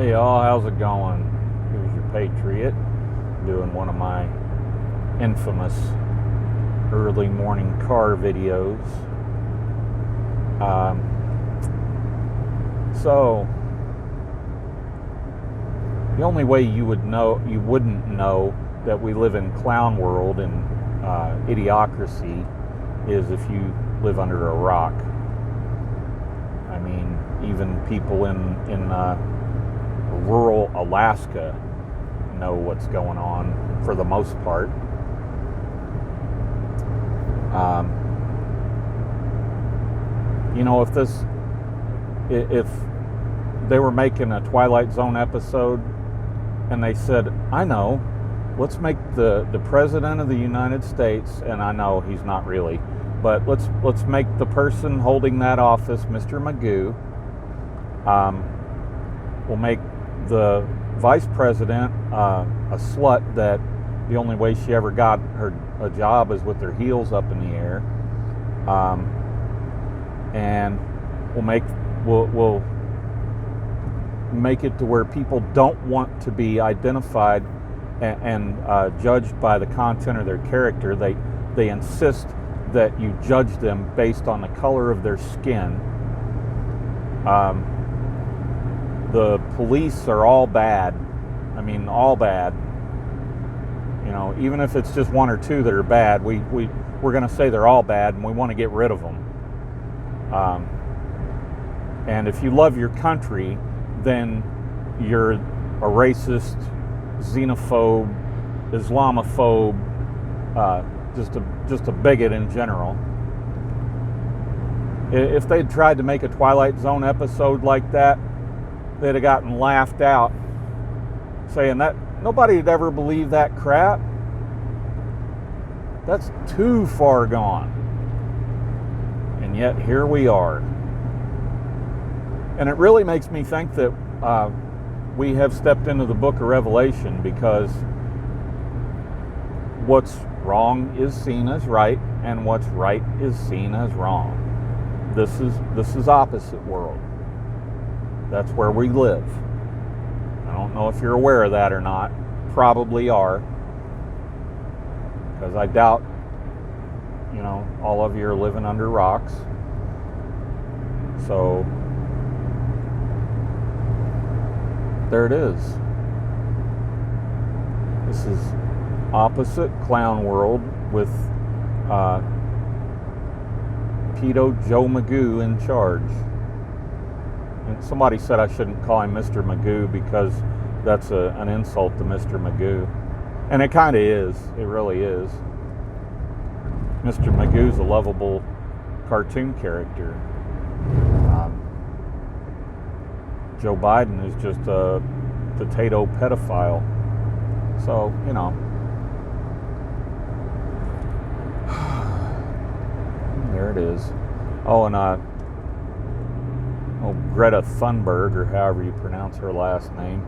Hey y'all, how's it going? Here's your Patriot doing one of my infamous early morning car videos. So the only way you wouldn't know that we live in clown world and idiocracy is if you live under a rock. I mean, even people in rural Alaska know what's going on for the most part. If they were making a Twilight Zone episode and they said, I know, let's make the President of the United States, and I know he's not really, but let's make the person holding that office Mr. Magoo. We'll make the vice president a slut that the only way she ever got a job is with her heels up in the air, and we'll make it to where people don't want to be identified and judged by the content of their character. They insist that you judge them based on the color of their skin. The police are all bad. I mean, all bad. You know, even if it's just one or two that are bad, we're going to say they're all bad, and we want to get rid of them. And if you love your country, then you're a racist, xenophobe, Islamophobe, just a bigot in general. If they'd tried to make a Twilight Zone episode like that, they'd have gotten laughed out, saying that nobody would ever believe that crap. That's too far gone. And yet here we are. And it really makes me think that we have stepped into the book of Revelation, because what's wrong is seen as right, and what's right is seen as wrong. This is opposite world. That's where we live. I don't know if you're aware of that or not. Probably are, because I doubt, all of you are living under rocks. So there it is. This is opposite clown world with Pedo Joe Magoo in charge. And somebody said I shouldn't call him Mr. Magoo because that's an insult to Mr. Magoo. And it kind of is. It really is. Mr. Magoo's a lovable cartoon character. Joe Biden is just a potato pedophile. So, there it is. Oh, and Greta Thunberg, or however you pronounce her last name,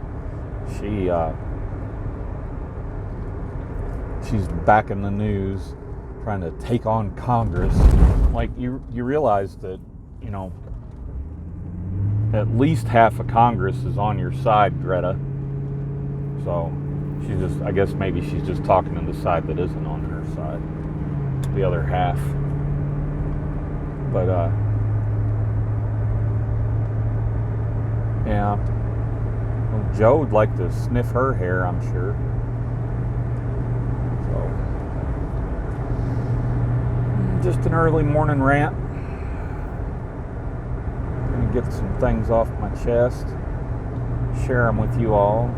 she's back in the news trying to take on Congress. Like, you realize that, at least half of Congress is on your side, Greta. So I guess maybe she's just talking to the side that isn't on her side, the other half. But yeah, well, Joe would like to sniff her hair, I'm sure. So just an early morning rant. Gonna get some things off my chest, share them with you all.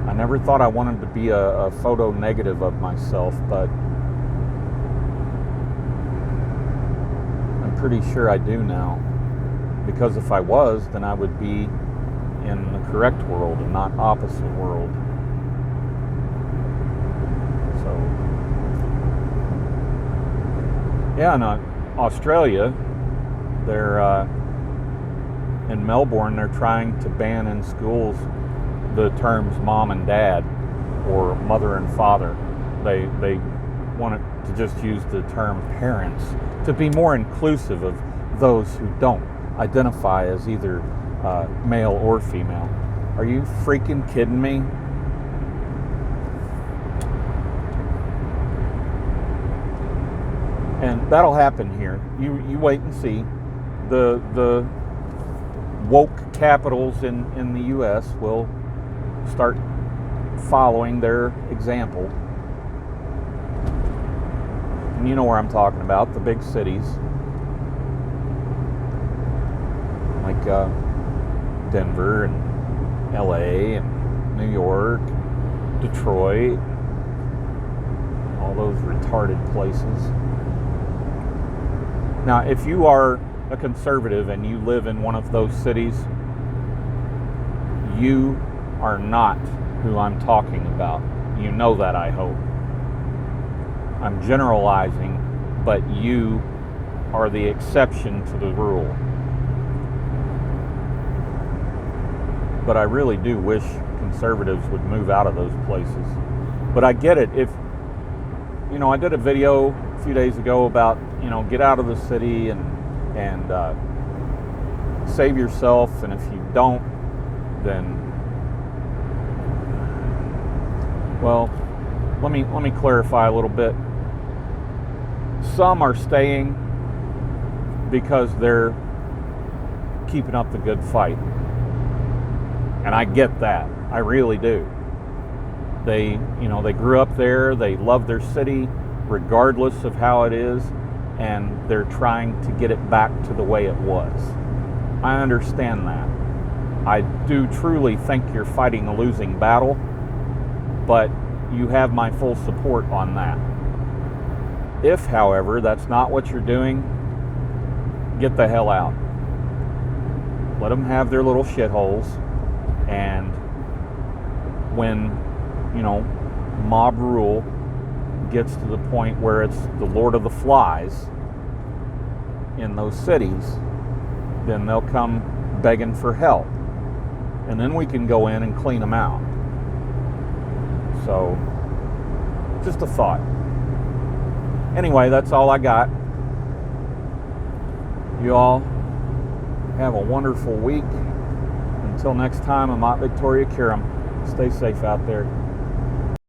I never thought I wanted to be a photo negative of myself, but I'm pretty sure I do now. Because if I was, then I would be in the correct world and not opposite world. So, yeah, in Australia, they're in Melbourne, they're trying to ban in schools the terms mom and dad or mother and father. They wanted to just use the term parents to be more inclusive of those who don't identify as either male or female. Are you freaking kidding me? And that'll happen here. You wait and see. The woke capitals in the U.S. will start following their example. And you know where I'm talking about, the big cities. Like Denver and LA and New York, Detroit, all those retarded places. Now, if you are a conservative and you live in one of those cities, you are not who I'm talking about. You know that, I hope. I'm generalizing, but you are the exception to the rule. But I really do wish conservatives would move out of those places. But I get it. If, I did a video a few days ago about, get out of the city and save yourself, and if you don't, then, well, let me clarify a little bit. Some are staying because they're keeping up the good fight, and I get that. I really do. They grew up there. They love their city, regardless of how it is, and they're trying to get it back to the way it was. I understand that. I do truly think you're fighting a losing battle, but you have my full support on that. If, however, that's not what you're doing, get the hell out. Let them have their little shitholes, and when, mob rule gets to the point where it's the Lord of the Flies in those cities, then they'll come begging for help. And then we can go in and clean them out. So, just a thought. Anyway, that's all I got. You all have a wonderful week. Until next time, I'm Aunt Victoria Karam. Stay safe out there.